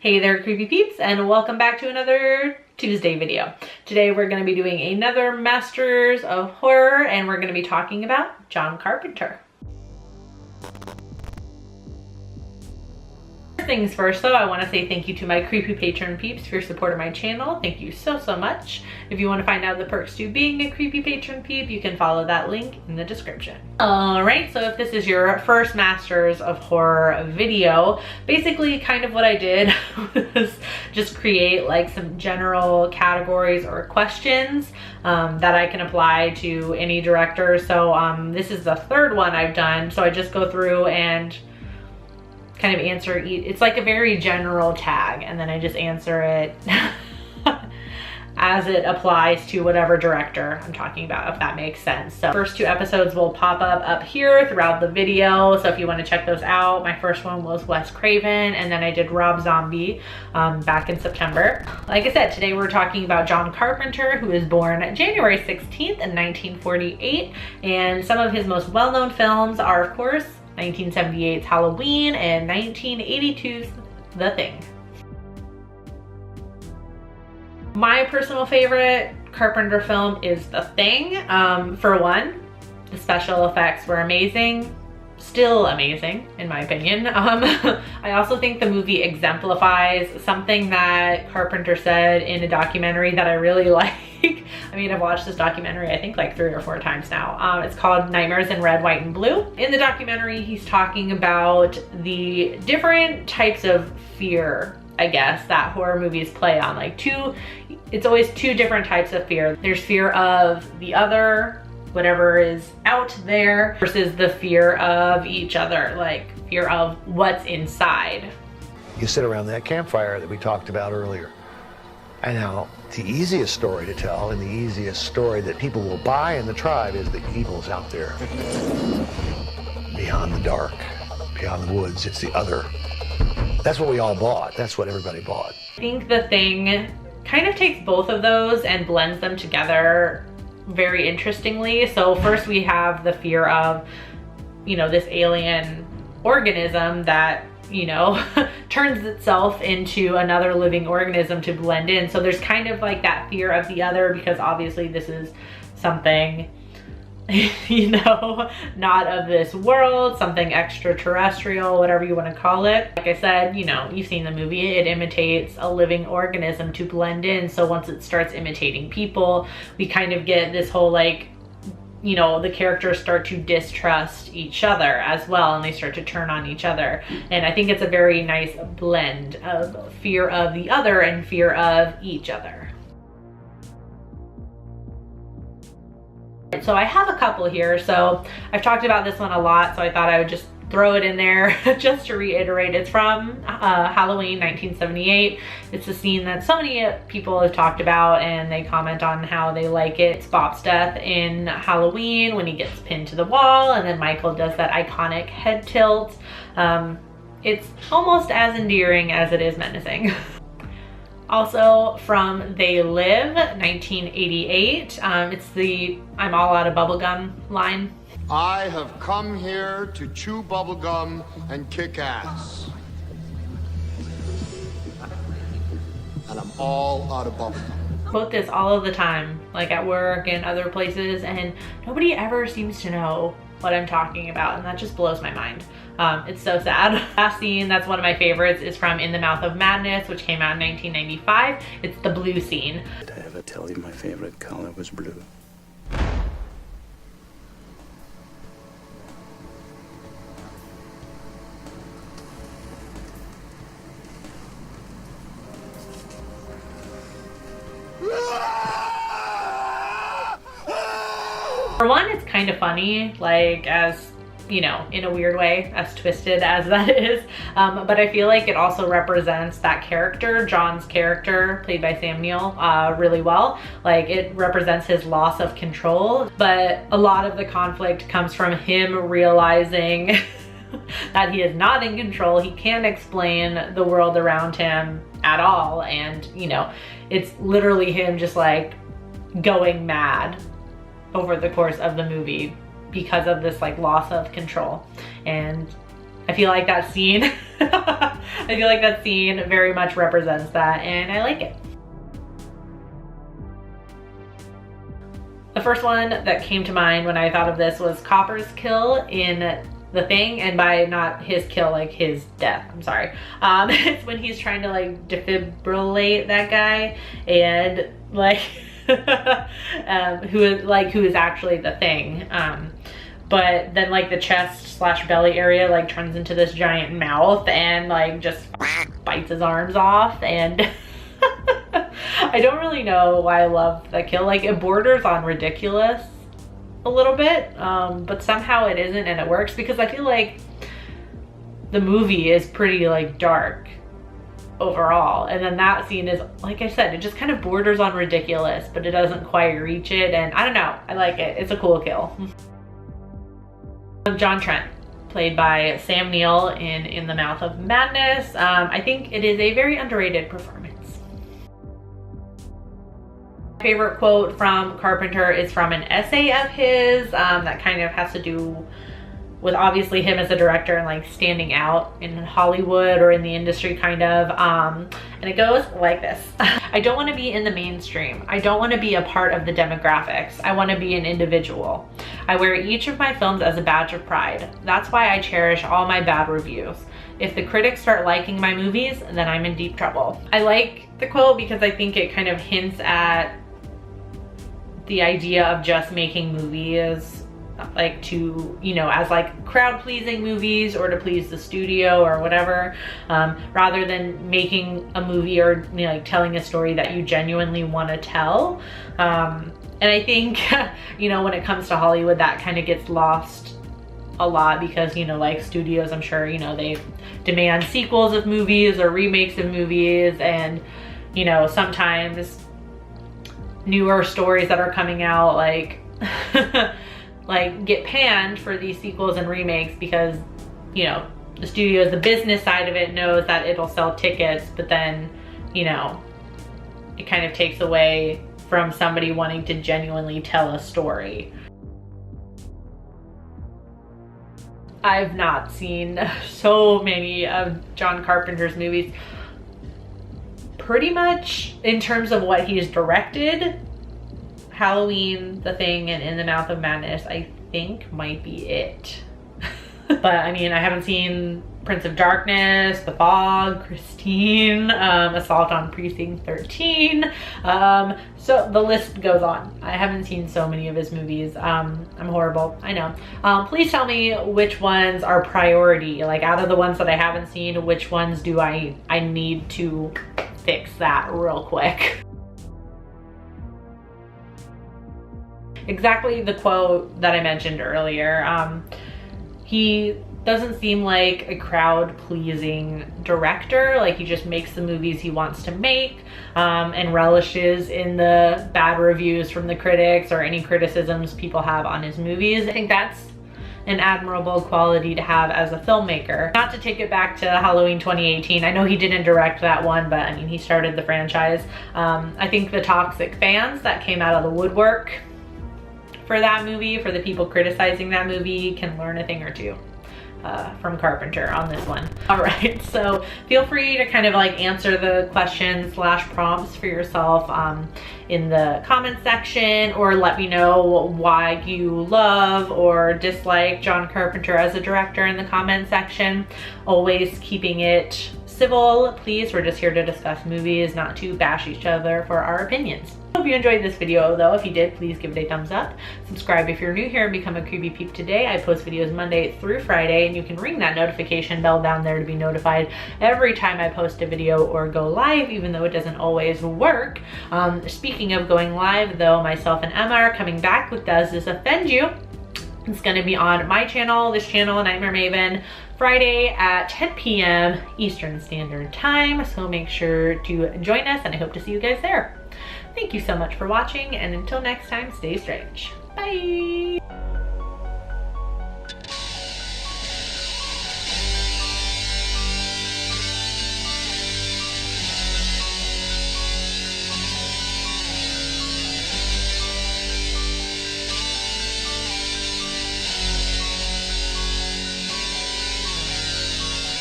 Hey there, creepy peeps, and welcome back to another Tuesday video. Today we're going to be doing another Masters of Horror, and we're going to be talking about John Carpenter. First things first though, I want to say thank you to my creepy patron peeps for your support of my channel. Thank you so much. If you want to find out the perks to being a creepy patron peep, you can follow that link in the description. Alright, so if this is your first Masters of Horror video, basically kind of what I did was just create like some general categories or questions that I can apply to any director. So this is the third one I've done, so I just go through and kind of answer each. It's like a very general tag, and then I just answer it as it applies to whatever director I'm talking about, if that makes sense. So first two episodes will pop up here throughout the video, so if you want to check those out. My first one was Wes Craven, and then I did Rob Zombie back in September. Like I said, today we're talking about John Carpenter, who was born January 16th in 1948, and some of his most well-known films are, of course, 1978's Halloween and 1982's The Thing. My personal favorite Carpenter film is The Thing. For one, the special effects were amazing. Still amazing, in my opinion. I also think the movie exemplifies something that Carpenter said in a documentary that I really like. I mean, I've watched this documentary, I think like 3 or 4 times now. It's called Nightmares in Red, White, and Blue. In the documentary, he's talking about the different types of fear, I guess, that horror movies play on. Like it's always two different types of fear. There's fear of the other, whatever is out there, versus the fear of each other, like fear of what's inside. You sit around that campfire that we talked about earlier. And now the easiest story to tell and the easiest story that people will buy in the tribe is the evil's out there. Beyond the dark, beyond the woods, it's the other. That's what we all bought. That's what everybody bought. I think The Thing kind of takes both of those and blends them together very interestingly. So first we have the fear of, you know, this alien organism that, you know, turns itself into another living organism to blend in. So there's kind of like that fear of the other, because obviously this is something, you know, not of this world, something extraterrestrial, whatever you want to call it. Like I said, you know, you've seen the movie, it imitates a living organism to blend in. So once it starts imitating people, we kind of get this whole like, you know, the characters start to distrust each other as well, and they start to turn on each other. And I think it's a very nice blend of fear of the other and fear of each other. So I have a couple here. So I've talked about this one a lot, so I thought I would just throw it in there just to reiterate. It's from Halloween 1978. It's a scene that so many people have talked about, and they comment on how they like it. It's Bob's death in Halloween when he gets pinned to the wall, and then Michael does that iconic head tilt. It's almost as endearing as it is menacing. Also from They Live, 1988. It's the "I'm all out of bubblegum" line. I have come here to chew bubblegum and kick ass. And I'm all out of bubblegum. Quote this all of the time, like at work and other places, and nobody ever seems to know what I'm talking about, and that just blows my mind. It's so sad. Last scene that's one of my favorites is from In the Mouth of Madness, which came out in 1995. It's the blue scene. Did I ever tell you my favorite color was blue? For one, it's kind of funny, like, as, you know, in a weird way, as twisted as that is. But I feel like it also represents that character, John's character, played by Sam Neill, really well. Like, it represents his loss of control, but a lot of the conflict comes from him realizing that he is not in control. He can't explain the world around him at all. And, you know, it's literally him just like going mad over the course of the movie because of this like loss of control. And I feel like that scene, I feel like that scene very much represents that, and I like it. The first one that came to mind when I thought of this was Copper's kill in The Thing, and by not his kill, like his death, I'm sorry. It's when he's trying to like defibrillate that guy, and like who is actually the Thing. But then like the chest / belly area like turns into this giant mouth and like just bites his arms off, and I don't really know why I love that kill. Like it borders on ridiculous a little bit, but somehow it isn't, and it works because I feel like the movie is pretty like dark overall, and then that scene is, like I said, it just kind of borders on ridiculous, but it doesn't quite reach it, and I don't know, I like it. It's a cool kill. John Trent, played by Sam Neill in The Mouth of Madness. I think it is a very underrated performance. My favorite quote from Carpenter is from an essay of his that kind of has to do with obviously him as a director and like standing out in Hollywood or in the industry kind of, and it goes like this. I don't want to be in the mainstream. I don't want to be a part of the demographics. I want to be an individual. I wear each of my films as a badge of pride. That's why I cherish all my bad reviews. If the critics start liking my movies, then I'm in deep trouble. I like the quote because I think it kind of hints at the idea of just making movies like to, you know, as like crowd pleasing movies or to please the studio or whatever, rather than making a movie or, you know, like telling a story that you genuinely want to tell. And I think, you know, when it comes to Hollywood, that kind of gets lost a lot because, you know, like studios, I'm sure, you know, they demand sequels of movies or remakes of movies, and, you know, sometimes newer stories that are coming out like like get panned for these sequels and remakes because, you know, the studios, the business side of it knows that it'll sell tickets, but then, you know, it kind of takes away from somebody wanting to genuinely tell a story. I've not seen so many of John Carpenter's movies. Pretty much in terms of what he's directed, Halloween, The Thing, and In the Mouth of Madness, I think might be it. But I mean, I haven't seen Prince of Darkness, The Fog, Christine, Assault on Precinct 13. So the list goes on. I haven't seen so many of his movies. I'm horrible, I know. Please tell me which ones are priority. Like out of the ones that I haven't seen, which ones do I need to fix that real quick. Exactly the quote that I mentioned earlier. He doesn't seem like a crowd-pleasing director. Like he just makes the movies he wants to make, and relishes in the bad reviews from the critics or any criticisms people have on his movies. I think that's an admirable quality to have as a filmmaker. Not to take it back to Halloween 2018, I know he didn't direct that one, but I mean, he started the franchise. I think the toxic fans that came out of the woodwork for that movie, for the people criticizing that movie, can learn a thing or two from Carpenter on this one. All right, so feel free to kind of like answer the questions / prompts for yourself in the comment section, or let me know why you love or dislike John Carpenter as a director in the comment section. Always keeping it civil, please. We're just here to discuss movies, not to bash each other for our opinions. Hope you enjoyed this video though. If you did, please give it a thumbs up. Subscribe if you're new here and become a Creepy Peep today. I post videos Monday through Friday, and you can ring that notification bell down there to be notified every time I post a video or go live, even though it doesn't always work. Speaking of going live though, myself and Emma are coming back with Does This Offend You? It's gonna be on my channel, this channel, Nightmare Maven, Friday at 10 p.m. Eastern Standard Time. So make sure to join us, and I hope to see you guys there. Thank you so much for watching, and until next time, stay strange. Bye!